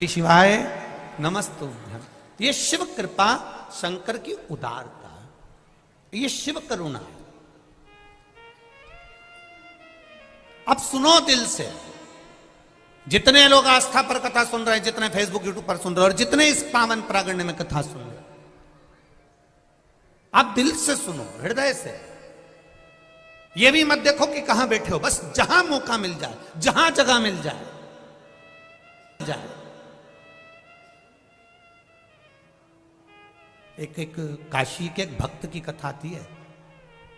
शिवाय नमस्तुभ्यं। ये शिव कृपा, शंकर की उदारता, ये शिव करुणा। अब सुनो दिल से, जितने लोग आस्था पर कथा सुन रहे हैं, जितने फेसबुक यूट्यूब पर सुन रहे हैं और जितने इस पावन प्रागण्य में कथा सुन रहे हैं, आप दिल से सुनो, हृदय से। ये भी मत देखो कि कहां बैठे हो, बस जहां मौका मिल जाए, जहां जगह मिल जाए। एक काशी के एक भक्त की कथा आती है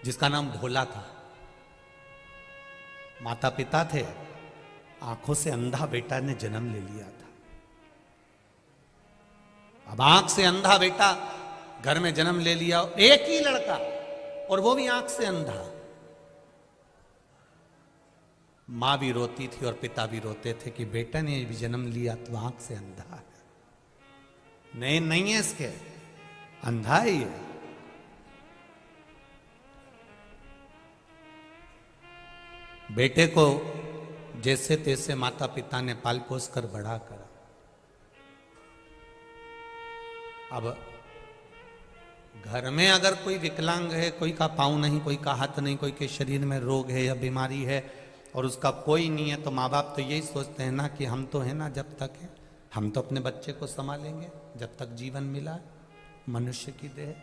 जिसका नाम भोला था। माता पिता थे, आंखों से अंधा बेटा ने जन्म ले लिया था। अब आंख से अंधा बेटा घर में जन्म ले लिया, एक ही लड़का, और वो भी आंख से अंधा। मां भी रोती थी और पिता भी रोते थे कि बेटा ने भी जन्म लिया तो आंख से अंधा है। नहीं है इसके, अंधा ही है। बेटे को जैसे तैसे माता पिता ने पाल पोस कर बड़ा करा। अब घर में अगर कोई विकलांग है, कोई का पांव नहीं, कोई का हाथ नहीं, कोई के शरीर में रोग है या बीमारी है और उसका कोई नहीं है, तो माँ बाप तो यही सोचते हैं ना कि हम तो है ना, जब तक है हम तो अपने बच्चे को संभालेंगे, जब तक जीवन मिला है, मनुष्य की देह।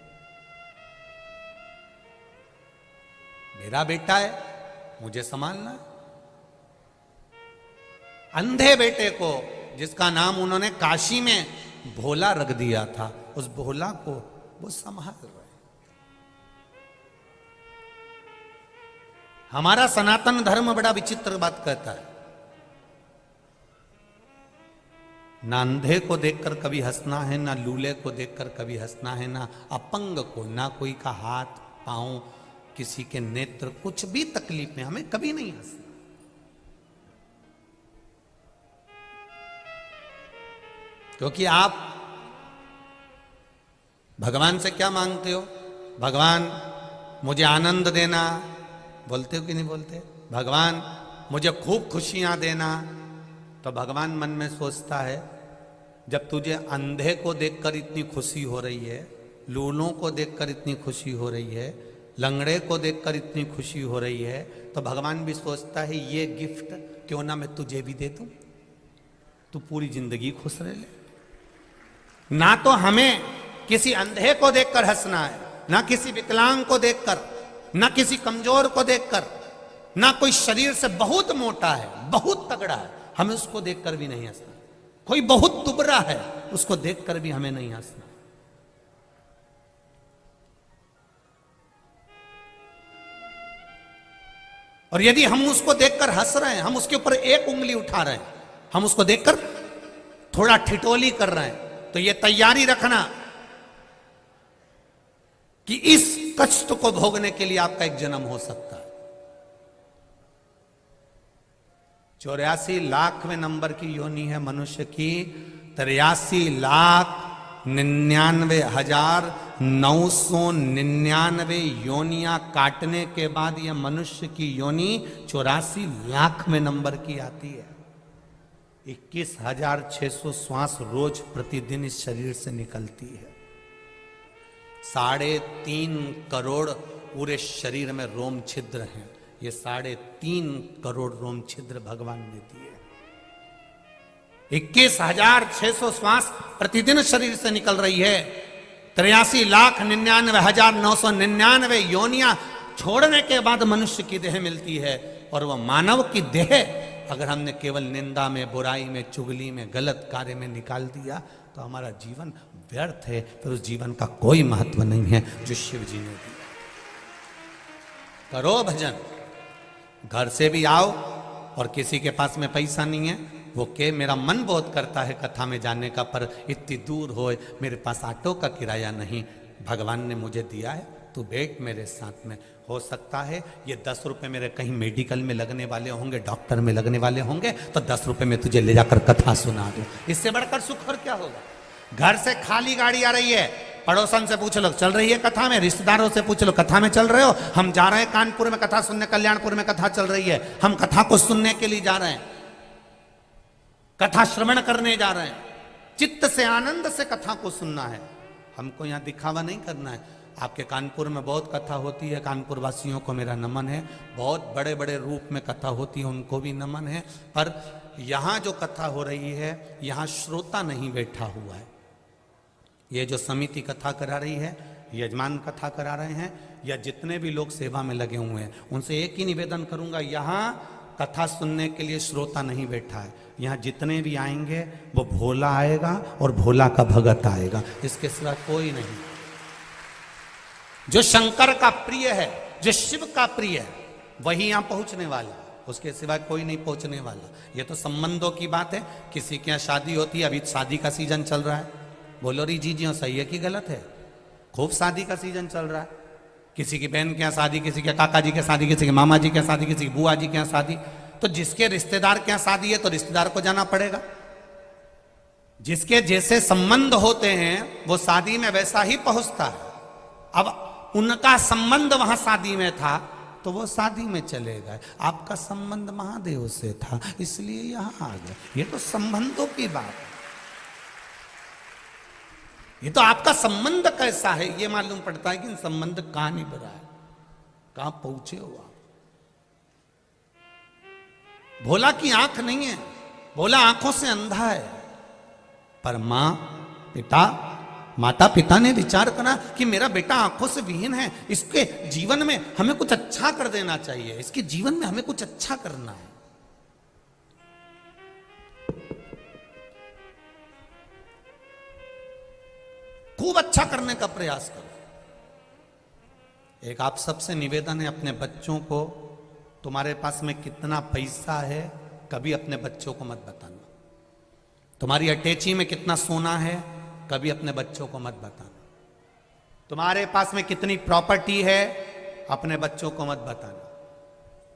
मेरा बेटा है, मुझे संभालना है। अंधे बेटे को, जिसका नाम उन्होंने काशी में भोला रख दिया था, उस भोला को वो संभाल रहे। हमारा सनातन धर्म बड़ा विचित्र बात कहता है, ना अंधे को देखकर कभी हंसना है, ना लूले को देखकर कभी हंसना है, ना अपंग को, ना कोई का हाथ पांव, किसी के नेत्र, कुछ भी तकलीफ में हमें कभी नहीं हंसना। क्योंकि आप भगवान से क्या मांगते हो? भगवान मुझे आनंद देना, बोलते हो कि नहीं बोलते? भगवान मुझे खूब खुशियां देना। तो भगवान मन में सोचता है, जब तुझे अंधे को देखकर इतनी खुशी हो रही है, लूलों को देखकर इतनी खुशी हो रही है, लंगड़े को देखकर इतनी खुशी हो रही है, तो भगवान भी सोचता है ये गिफ्ट क्यों ना मैं तुझे भी दे दूं, तू पूरी जिंदगी खुश रह ले। ना तो हमें किसी अंधे को देखकर हंसना है, ना किसी विकलांग को देखकर, ना किसी कमजोर को देखकर, ना कोई शरीर से बहुत मोटा है, बहुत तगड़ा है, हमें उसको देखकर भी नहीं हंसना। कोई बहुत दुबरा है, उसको देखकर भी हमें नहीं हंसना। और यदि हम उसको देखकर हंस रहे हैं, हम उसके ऊपर एक उंगली उठा रहे हैं, हम उसको देखकर थोड़ा ठिठोली कर रहे हैं, तो ये तैयारी रखना कि इस कष्ट को भोगने के लिए आपका एक जन्म हो सकता है। 84 लाखवें नंबर की योनि है मनुष्य की। 83,99,999 योनियां काटने के बाद यह मनुष्य की योनि 84 लाखवें नंबर की आती है। 21,600 श्वास रोज प्रतिदिन इस शरीर से निकलती है। 3.5 करोड़ पूरे शरीर में रोम छिद्र हैं। ये 3.5 करोड़ रोम छिद्र भगवान ने दिए। 21,600 श्वास प्रतिदिन शरीर से निकल रही है। 83,99,999 योनियां छोड़ने के बाद मनुष्य की देह मिलती है। और वह मानव की देह अगर हमने केवल निंदा में, बुराई में, चुगली में, गलत कार्य में निकाल दिया तो हमारा जीवन व्यर्थ है, फिर उस जीवन का कोई महत्व नहीं है जो शिव जी ने दिया। करो भजन, घर से भी आओ, और किसी के पास में पैसा नहीं है, वो के मेरा मन बहुत करता है कथा में जाने का, पर इतनी दूर हो, मेरे पास ऑटो का किराया नहीं, भगवान ने मुझे दिया है, तू बैठ मेरे साथ में। हो सकता है ये 10 रुपए मेरे कहीं मेडिकल में लगने वाले होंगे, डॉक्टर में लगने वाले होंगे, तो 10 रुपए में तुझे ले जाकर कथा सुना दूं। इससे बढ़कर सुख और क्या होगा? घर से खाली गाड़ी आ रही है, पड़ोसन से पूछ लो चल रही है कथा में, रिश्तेदारों से पूछ लो कथा में चल रहे हो, हम जा रहे हैं कानपुर में कथा सुनने, कल्याणपुर में कथा चल रही है, हम कथा को सुनने के लिए जा रहे हैं, कथा श्रवण करने जा रहे हैं। चित्त से आनंद से कथा को सुनना है। हमको यहाँ दिखावा नहीं करना है। आपके कानपुर में बहुत कथा होती है, कानपुर वासियों को मेरा नमन है। बहुत बड़े बड़े रूप में कथा होती है, उनको भी नमन है। पर यहाँ जो कथा हो रही है, यहाँ श्रोता नहीं बैठा हुआ है। ये जो समिति कथा करा रही है, यजमान कथा करा रहे हैं, या जितने भी लोग सेवा में लगे हुए हैं, उनसे एक ही निवेदन करूंगा, यहाँ कथा सुनने के लिए श्रोता नहीं बैठा है। यहाँ जितने भी आएंगे वो भोला आएगा और भोला का भगत आएगा, इसके सिवा कोई नहीं। जो शंकर का प्रिय है, जो शिव का प्रिय है, वही यहाँ पहुंचने वाला, उसके सिवा कोई नहीं पहुंचने वाला। ये तो संबंधों की बात है। किसी के यहाँ शादी होती है, अभी शादी का सीजन चल रहा है, बोलो री जी जी सही है कि गलत है? खूब शादी का सीजन चल रहा है। किसी की बहन के यहाँ शादी, किसी के काका जी के शादी, किसी के मामा जी के शादी, किसी की बुआ जी के यहाँ शादी। तो जिसके रिश्तेदार के यहाँ शादी है तो रिश्तेदार को जाना पड़ेगा। जिसके जैसे संबंध होते हैं वो शादी में वैसा ही पहुंचता है। अब उनका संबंध वहां शादी में था तो वो शादी में चले गए। आपका संबंध महादेव से था इसलिए यहां आ गए। ये तो संबंधों की बात है। ये तो आपका संबंध कैसा है ये मालूम पड़ता है कि संबंध कहां निभ रहा है, कहां पहुंचे हो आप। भोला की आंख नहीं है, भोला आंखों से अंधा है। पर माता पिता ने विचार करा कि मेरा बेटा आंखों से विहीन है, इसके जीवन में हमें कुछ अच्छा कर देना चाहिए, इसके जीवन में हमें कुछ अच्छा करना है। खूब अच्छा करने का प्रयास करो। एक आप सबसे निवेदन है, अपने बच्चों को, तुम्हारे पास में कितना पैसा है कभी अपने बच्चों को मत बताना। तुम्हारी अटैची में कितना सोना है कभी अपने बच्चों को मत बताना। तुम्हारे पास में कितनी प्रॉपर्टी है अपने बच्चों को मत बताना।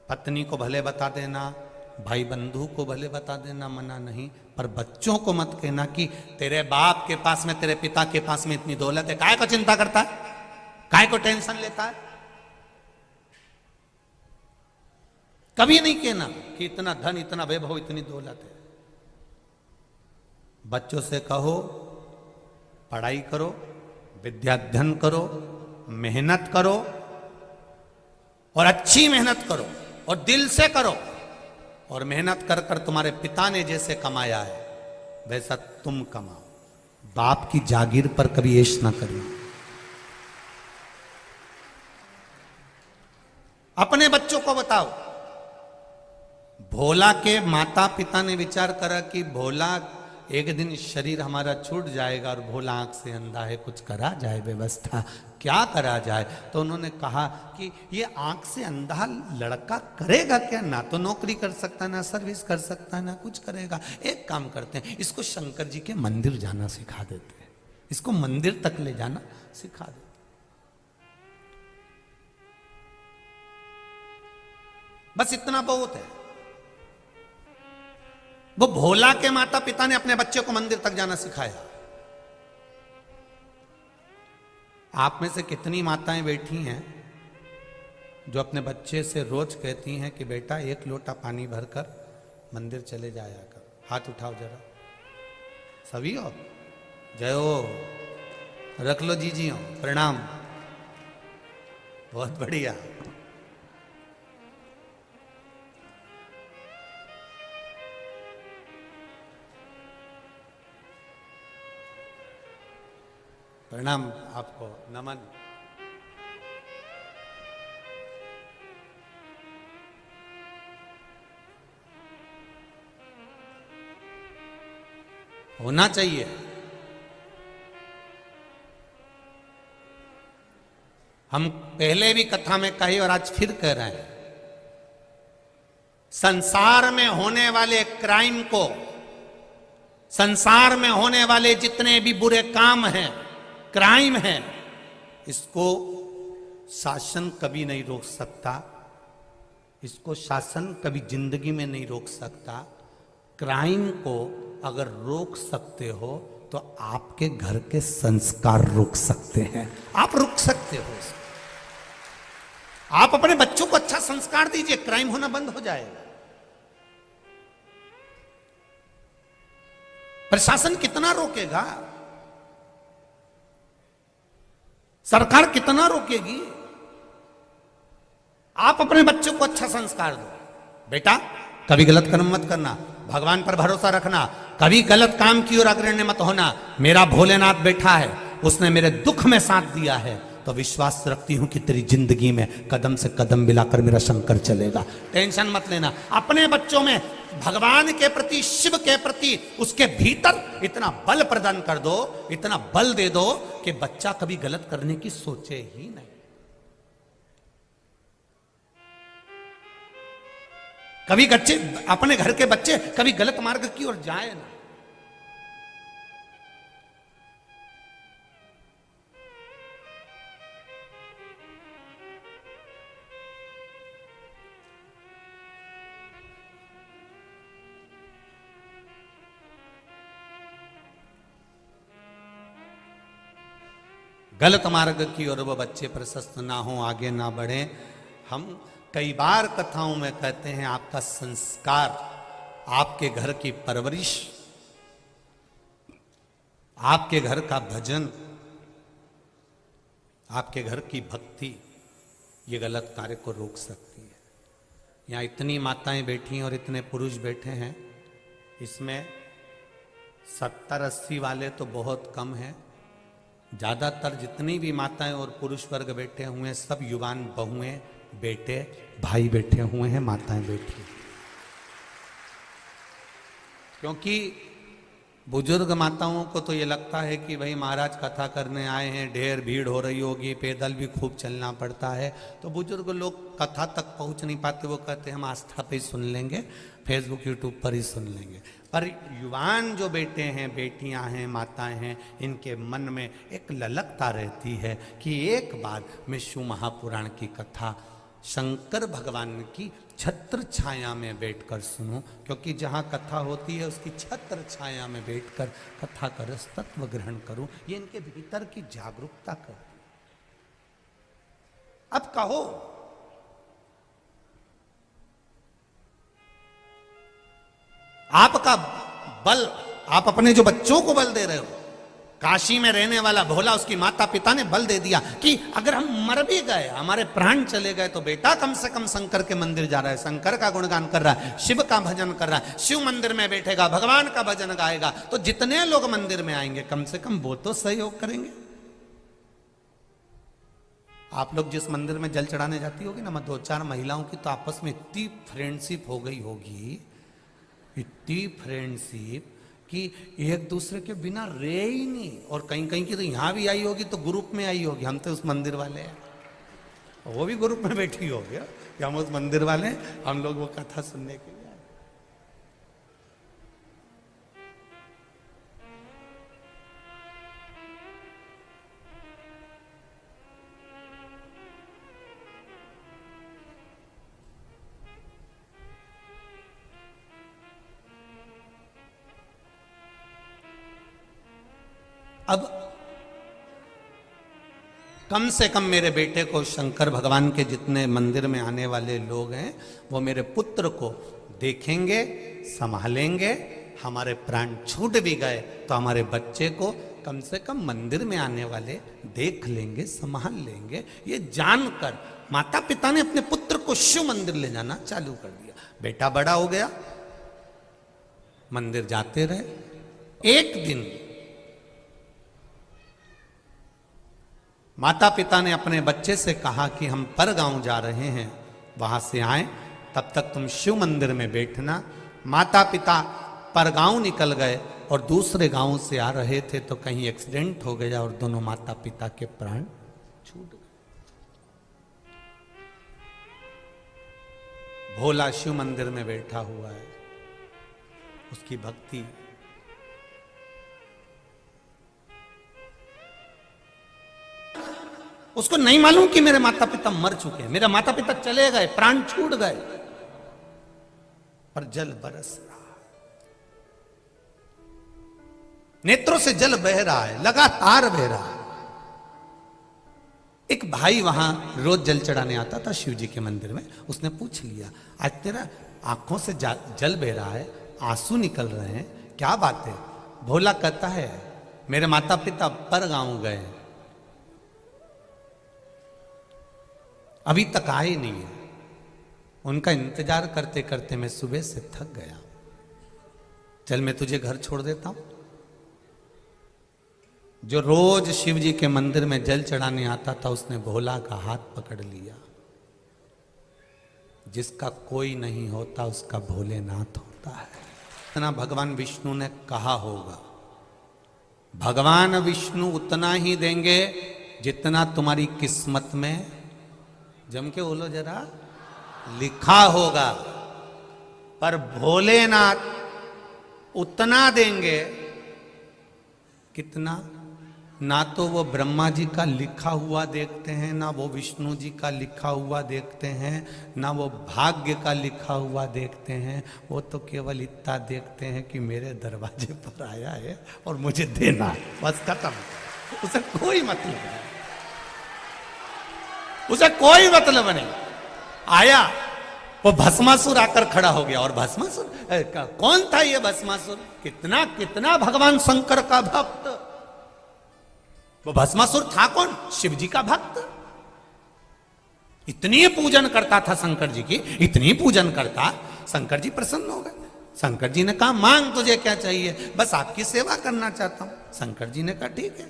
पत्नी को भले बता देना, भाई बंधु को भले बता देना, मना नहीं, पर बच्चों को मत कहना कि तेरे बाप के पास में, तेरे पिता के पास में इतनी दौलत है। काय को चिंता करता है, काय को टेंशन लेता है। कभी नहीं कहना कि इतना धन, इतना वैभव, इतनी दौलत है। बच्चों से कहो पढ़ाई करो, विद्याध्ययन करो, मेहनत करो और अच्छी मेहनत करो और दिल से करो। और मेहनत कर कर तुम्हारे पिता ने जैसे कमाया है वैसा तुम कमाओ। बाप की जागीर पर कभी ऐश ना करना। अपने बच्चों को बताओ। भोला के माता पिता ने विचार करा कि भोला एक दिन शरीर हमारा छूट जाएगा और भोला आंख से अंधा है, कुछ करा जाए व्यवस्था, क्या करा जाए। तो उन्होंने कहा कि ये आंख से अंधा लड़का करेगा क्या, ना तो नौकरी कर सकता, ना सर्विस कर सकता, ना कुछ करेगा। एक काम करते हैं, इसको शंकर जी के मंदिर जाना सिखा देते हैं, इसको मंदिर तक ले जाना सिखा देते। बस इतना बहुत है। वो भोला के माता पिता ने अपने बच्चे को मंदिर तक जाना सिखाया। आप में से कितनी माताएं बैठी हैं जो अपने बच्चे से रोज कहती हैं कि बेटा एक लोटा पानी भरकर मंदिर चले जाया कर। हाथ उठाओ जरा, सभी हो? जय हो, रख लो जी हो, प्रणाम, बहुत बढ़िया। प्रणाम, आपको नमन। होना चाहिए। हम पहले भी कथा में कही और आज फिर कह रहे हैं, संसार में होने वाले क्राइम को, संसार में होने वाले जितने भी बुरे काम हैं, क्राइम है, इसको शासन कभी नहीं रोक सकता। इसको शासन कभी जिंदगी में नहीं रोक सकता। क्राइम को अगर रोक सकते हो तो आपके घर के संस्कार रोक सकते हैं। आप रोक सकते हो इसको। आप अपने बच्चों को अच्छा संस्कार दीजिए, क्राइम होना बंद हो जाएगा। प्रशासन कितना रोकेगा? सरकार कितना रोकेगी? आप अपने बच्चों को अच्छा संस्कार दो, बेटा कभी गलत कर्म मत करना, भगवान पर भरोसा रखना, कभी गलत काम की ओर अग्रणी मत होना। मेरा भोलेनाथ बैठा है, उसने मेरे दुख में साथ दिया है, तो विश्वास रखती हूं कि तेरी जिंदगी में कदम से कदम मिलाकर मेरा शंकर चलेगा। टेंशन मत लेना। अपने बच्चों में भगवान के प्रति, शिव के प्रति, उसके भीतर इतना बल प्रदान कर दो, इतना बल दे दो कि बच्चा कभी गलत करने की सोचे ही नहीं। कभी बच्चे, अपने घर के बच्चे कभी गलत मार्ग की ओर जाए ना। गलत मार्ग की ओर वो बच्चे प्रशस्त ना हो, आगे ना बढ़े। हम कई बार कथाओं में कहते हैं आपका संस्कार, आपके घर की परवरिश, आपके घर का भजन, आपके घर की भक्ति ये गलत कार्य को रोक सकती है। यहाँ इतनी माताएं बैठी हैं और इतने पुरुष बैठे हैं, इसमें 70-80 वाले तो बहुत कम हैं। ज़्यादातर जितनी भी माताएं और पुरुष वर्ग बैठे हुए हैं सब युवान बहुएं, बेटे, भाई बैठे हुए हैं, माताएं बैठी। क्योंकि बुजुर्ग माताओं को तो ये लगता है कि भाई महाराज कथा करने आए हैं, ढेर भीड़ हो रही होगी, पैदल भी खूब चलना पड़ता है, तो बुजुर्ग लोग कथा तक पहुंच नहीं पाते। वो कहते हैं हम आस्था पे ही सुन लेंगे, फेसबुक यूट्यूब पर ही सुन लेंगे। पर युवान जो बेटे हैं, बेटियां हैं, माताएं हैं, इनके मन में एक ललकता रहती है कि एक बार मैं शिव महापुराण की कथा शंकर भगवान की छत्र छाया में बैठकर सुनूं। क्योंकि जहां कथा होती है उसकी छत्र छाया में बैठकर कथा का रस तत्व ग्रहण करूं, ये इनके भीतर की जागरूकता करती। अब कहो, आपका बल, आप अपने जो बच्चों को बल दे रहे हो, काशी में रहने वाला भोला, उसकी माता पिता ने बल दे दिया कि अगर हम मर भी गए, हमारे प्राण चले गए, तो बेटा कम से कम शंकर के मंदिर जा रहा है, शंकर का गुणगान कर रहा है, शिव का भजन कर रहा है, शिव मंदिर में बैठेगा, भगवान का भजन गाएगा, तो जितने लोग मंदिर में आएंगे कम से कम वो तो सहयोग करेंगे। आप लोग जिस मंदिर में जल चढ़ाने जाती होगी ना, 2-4 महिलाओं की तो आपस में इतनी फ्रेंडशिप हो गई होगी, इतनी फ्रेंडशिप कि एक दूसरे के बिना रहे ही नहीं। और कहीं कहीं की तो यहाँ भी आई होगी तो ग्रुप में आई होगी, हम तो उस मंदिर वाले हैं, वो भी ग्रुप में बैठी होगी कि हम उस मंदिर वाले हैं, हम लोग वो कथा सुनने के लिए। अब कम से कम मेरे बेटे को, शंकर भगवान के जितने मंदिर में आने वाले लोग हैं, वो मेरे पुत्र को देखेंगे, संभालेंगे। हमारे प्राण छूट भी गए तो हमारे बच्चे को कम से कम मंदिर में आने वाले देख लेंगे, संभाल लेंगे। ये जानकर माता पिता ने अपने पुत्र को शिव मंदिर ले जाना चालू कर दिया। बेटा बड़ा हो गया, मंदिर जाते रहे। एक दिन माता पिता ने अपने बच्चे से कहा कि हम पर गांव जा रहे हैं, वहां से आए, तब तक तुम शिव मंदिर में बैठना। माता पिता पर गांव निकल गए और दूसरे गांव से आ रहे थे तो कहीं एक्सीडेंट हो गया और दोनों माता पिता के प्राण छूट गए। भोला शिव मंदिर में बैठा हुआ है, उसकी भक्ति, उसको नहीं मालूम कि मेरे माता पिता मर चुके हैं, मेरे माता पिता चले गए, प्राण छूट गए, पर जल बरस रहा है, नेत्रों से जल बह रहा है, लगातार बह रहा है। एक भाई वहां रोज जल चढ़ाने आता था शिव जी के मंदिर में, उसने पूछ लिया, आज तेरा आंखों से जल बह रहा है, आंसू निकल रहे हैं, क्या बात है? भोला कहता है मेरे माता पिता पर गांव गए, अभी तक आए नहीं है। उनका इंतजार करते करते मैं सुबह से थक गया, चल मैं तुझे घर छोड़ देता हूं। जो रोज शिव जी के मंदिर में जल चढ़ाने आता था, उसने भोला का हाथ पकड़ लिया। जिसका कोई नहीं होता उसका भोलेनाथ होता है। इतना भगवान विष्णु ने कहा होगा। भगवान विष्णु उतना ही देंगे जितना तुम्हारी किस्मत में, जम के बोलो जरा, लिखा होगा। पर भोलेनाथ उतना देंगे कितना, ना तो वो ब्रह्मा जी का लिखा हुआ देखते हैं, ना वो विष्णु जी का लिखा हुआ देखते हैं, ना वो भाग्य का लिखा हुआ देखते हैं। वो तो केवल इतना देखते हैं कि मेरे दरवाजे पर आया है और मुझे देना है, बस खत्म। उसे कोई मतलब नहीं, उसे कोई मतलब नहीं। आया वो भस्मासुर आकर खड़ा हो गया, और भस्मासुर कौन था ये भस्मासुर? कितना कितना भगवान शंकर का भक्त। वो भस्मासुर था कौन? शिव जी का भक्त। इतनी पूजन करता था शंकर जी की, इतनी पूजन करता, शंकर जी प्रसन्न हो गए। शंकर जी ने कहा मांग तुझे क्या चाहिए? बस आपकी सेवा करना चाहता हूं। शंकर जी ने कहा ठीक है,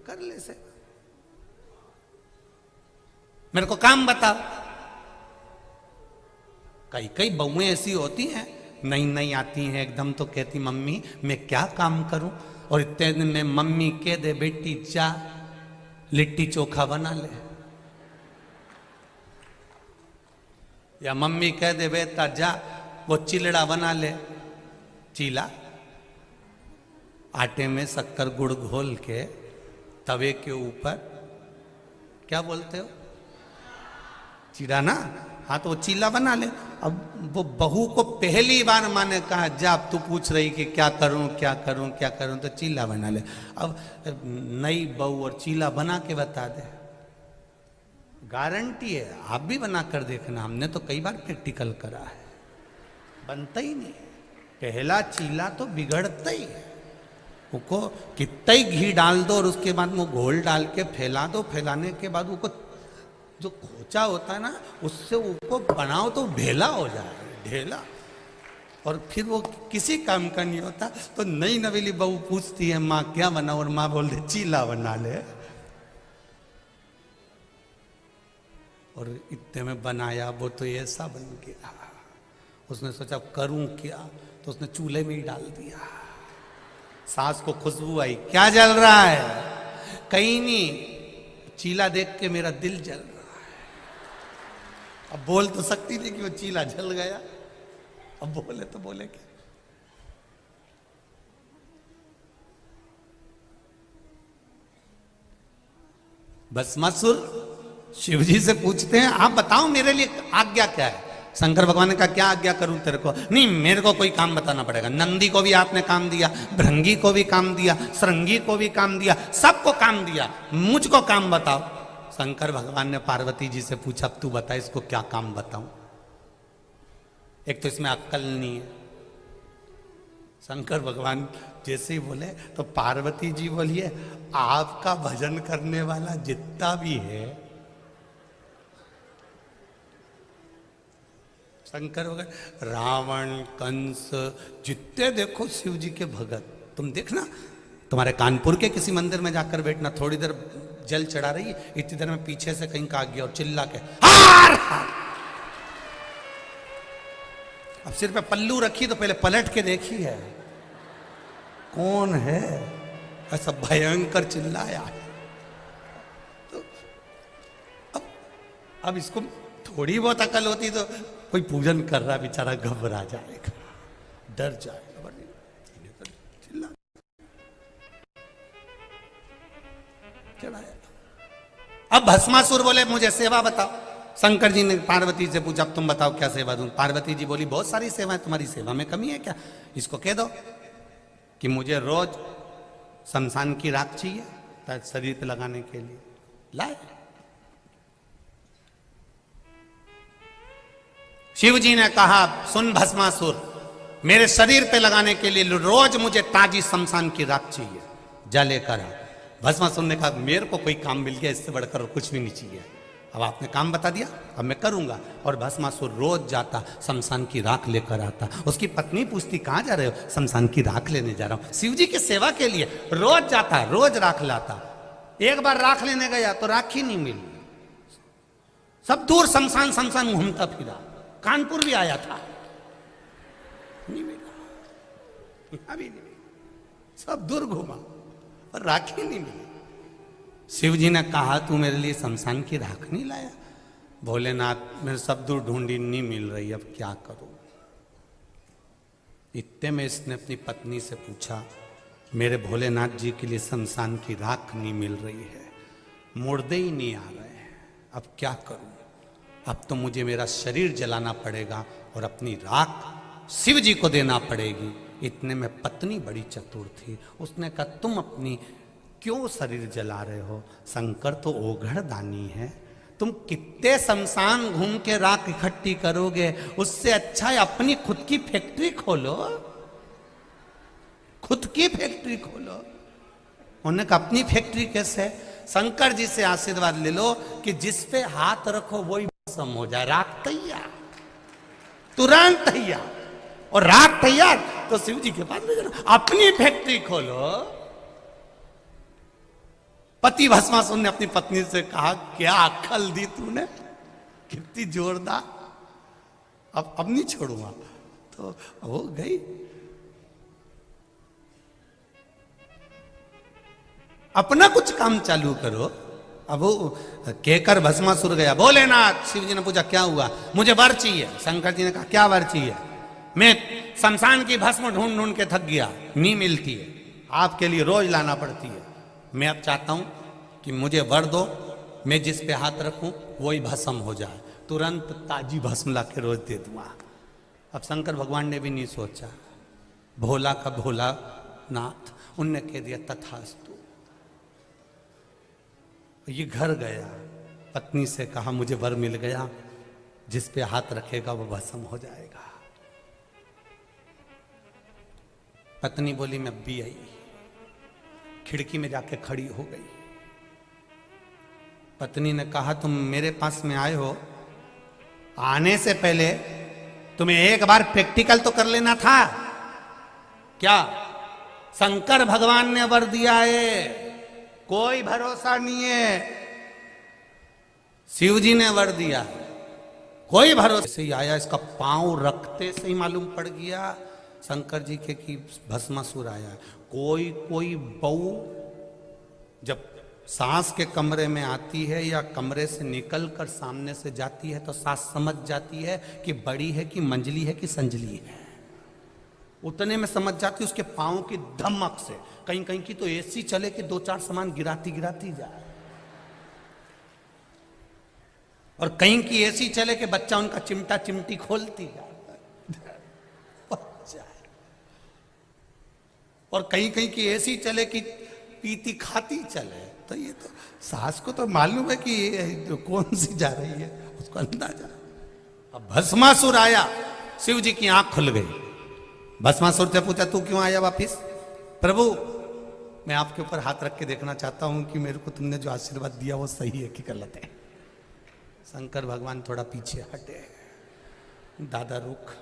कर ले सेवा, मेरे को काम बता। कई कई बहुएं ऐसी होती हैं, नई नई आती हैं, एकदम तो कहती मम्मी मैं क्या काम करूं, और इतने दिन में मम्मी कह दे बेटी जा लिट्टी चोखा बना ले, या मम्मी कह दे बेटा जा वो चिलड़ा बना ले। चीला आटे में शक्कर गुड़ घोल के तवे के ऊपर, क्या बोलते हो, चीड़ा ना, हाँ तो वो चीला बना ले। अब वो बहू को पहली बार माँ ने कहा जा, अब तू पूछ रही कि क्या करूं क्या करूं क्या करूं, तो चीला बना ले। अब नई बहू और चीला बना के बता दे, गारंटी है। आप भी बना कर देखना, हमने तो कई बार प्रैक्टिकल करा है, बनता ही नहीं। पहला चीला तो बिगड़ता ही है, उसको कितना ही घी डाल दो और उसके बाद वो घोल डाल के फैला दो, फैलाने के बाद उसको जो खोचा होता है ना, उससे उसको बनाओ तो भेला हो जाए, ढेला, और फिर वो किसी काम का नहीं होता। तो नई नवेली बहू पूछती है माँ क्या बनाओ, और माँ बोल दे चीला बना ले, और इतने में बनाया वो तो ऐसा बन गया। उसने सोचा करूं क्या, तो उसने चूल्हे में ही डाल दिया। सास को खुशबू आई, क्या जल रहा है? कहीं नहीं, चीला देख के मेरा दिल जल रहा है। अब बोल तो सकती थी कि वो चीला जल गया, अब बोले तो बोले क्या? भस्मासुर शिव जी से पूछते हैं आप बताओ मेरे लिए आज्ञा क्या है? शंकर भगवान ने कहा क्या आज्ञा करूं तेरे को? नहीं, मेरे को कोई काम बताना पड़ेगा। नंदी को भी आपने काम दिया, भृंगी को भी काम दिया, सरंगी को भी काम दिया, सबको काम दिया, मुझको काम बताओ। शंकर भगवान ने पार्वती जी से पूछा तू बता इसको क्या काम बताऊं? एक तो इसमें अक्कल नहीं है। शंकर भगवान जैसे ही बोले तो पार्वती जी बोलिए आपका भजन करने वाला जितना भी है, शंकर भगवान, रावण, कंस, जितने देखो शिव जी के भगत, तुम देखना तुम्हारे कानपुर के किसी मंदिर में जाकर बैठना, थोड़ी देर जल चढ़ा रही है, इतनी देर में पीछे से कहीं का गया और चिल्ला के हार हार। अब सिर पे पल्लू रखी तो पहले पलट के देखी है कौन है, ऐसा भयंकर चिल्लाया। तो अब इसको थोड़ी बहुत अकल होती तो कोई पूजन कर रहा बेचारा घबरा जाएगा, डर जाएगा, चिल्ला चढ़ाया। अब भस्मासुर बोले मुझे सेवा बताओ। शंकर जी ने पार्वती से पूछा अब तुम बताओ क्या सेवा दूं? पार्वती जी बोली बहुत सारी सेवाएं, तुम्हारी सेवा में कमी है क्या? इसको कह दो कि मुझे रोज शमशान की राख चाहिए शरीर पे लगाने के लिए, लाए। शिव जी ने कहा सुन भस्मासुर, मेरे शरीर पे लगाने के लिए रोज मुझे ताजी शमशान की राख चाहिए, जा लेकर आ। भस्मासुर ने कहा मेरे को कोई काम मिल गया, इससे बढ़कर कुछ भी नहीं चाहिए। अब आपने काम बता दिया, अब मैं करूंगा। और भस्मासुर रोज जाता, शमशान की राख लेकर आता। उसकी पत्नी पूछती कहाँ जा रहे हो? शमशान की राख लेने जा रहा हूं, शिव जी की सेवा के लिए। रोज जाता, रोज राख लाता। एक बार राख लेने गया तो राख ही नहीं मिली, सब दूर शमशान शमशान घूमता फिरा। कानपुर भी आया था, नहीं मिला, अभी नहीं मिला, सब दूर घूमा और राखी नहीं मिली। शिव जी ने कहा तू मेरे लिए शमशान की राख नहीं लाया? भोलेनाथ मेरे सब दूर ढूंढी, नहीं मिल रही, अब क्या करूं? इतने में इसने अपनी पत्नी से पूछा मेरे भोलेनाथ जी के लिए शमशान की राख नहीं मिल रही है, मुर्दे ही नहीं आ रहे हैं, अब क्या करूं? अब तो मुझे मेरा शरीर जलाना पड़ेगा और अपनी राख शिव जी को देना पड़ेगी। इतने में पत्नी बड़ी चतुर थी, उसने कहा तुम अपनी क्यों शरीर जला रहे हो? शंकर तो ओघड़ दानी है, तुम कितने शमशान घूम के राख इकट्ठी करोगे? उससे अच्छा है अपनी खुद की फैक्ट्री खोलो, खुद की फैक्ट्री खोलो। उन्होंने कहा अपनी फैक्ट्री कैसे? शंकर जी से आशीर्वाद ले लो कि जिस पे हाथ रखो वही भस्म हो जाए, राख तैयार, तुरंत तैयार। और राख तैयार तो शिव जी के पास ले जाना, अपनी फैक्ट्री खोलो। पति भस्मासुर ने अपनी पत्नी से कहा क्या अक्ल दी तूने, कितनी जोरदार, अब नहीं छोड़ूंगा। तो हो गई। अपना कुछ काम चालू करो। अब वो कहकर भस्मासुर गया। भोलेनाथ, शिव जी ने पूछा क्या हुआ? मुझे वर चाहिए। शंकर जी ने कहा क्या वर चाहिए? मैं शमशान की भस्म ढूंढ ढूंढ के थक गया, नहीं मिलती है, आपके लिए रोज लाना पड़ती है। मैं अब चाहता हूं कि मुझे वर दो, मैं जिस पे हाथ रखूं वही भस्म हो जाए, तुरंत ताजी भस्म ला के रोज दे दूंगा। अब शंकर भगवान ने भी नहीं सोचा, भोला का भोला नाथ, उनने कह दिया तथास्तु। ये घर गया, पत्नी से कहा मुझे वर मिल गया, जिस पे हाथ रखेगा वो भस्म हो जाएगा। पत्नी बोली मैं भी आई, खिड़की में जाके खड़ी हो गई। पत्नी ने कहा तुम मेरे पास में आए हो, आने से पहले तुम्हें एक बार प्रैक्टिकल तो कर लेना था। क्या? शंकर भगवान ने वर दिया है, कोई भरोसा नहीं है। शिव जी ने वर दिया, कोई भरोसा से ही आया। इसका पांव रखते से ही मालूम पड़ गया शंकर जी के कि भस्मासुर आया। कोई कोई बहू जब सास के कमरे में आती है या कमरे से निकलकर सामने से जाती है तो सास समझ जाती है कि बड़ी है कि मंजली है कि संजली है। उतने में समझ जाती है उसके पांव की धमक से। कहीं कहीं की तो ऐसी चले कि दो चार सामान गिराती गिराती जाए, और कहीं की ऐसी चले कि बच्चा उनका चिमटा चिमटी खोलती जाए, और कहीं कहीं की ऐसी चले कि पीती खाती चले। तो ये तो सास को तो मालूम है कि ये कौन सी जा रही है, उसको अंदाजा। अब भस्मासुर आया, शिव जी की आंख खुल गई। भस्मासुर से पूछा तू क्यों आया वापिस? प्रभु मैं आपके ऊपर हाथ रख के देखना चाहता हूं कि मेरे को तुमने जो आशीर्वाद दिया वो सही है कि गलत है। शंकर भगवान थोड़ा पीछे हटे, दादा रुक,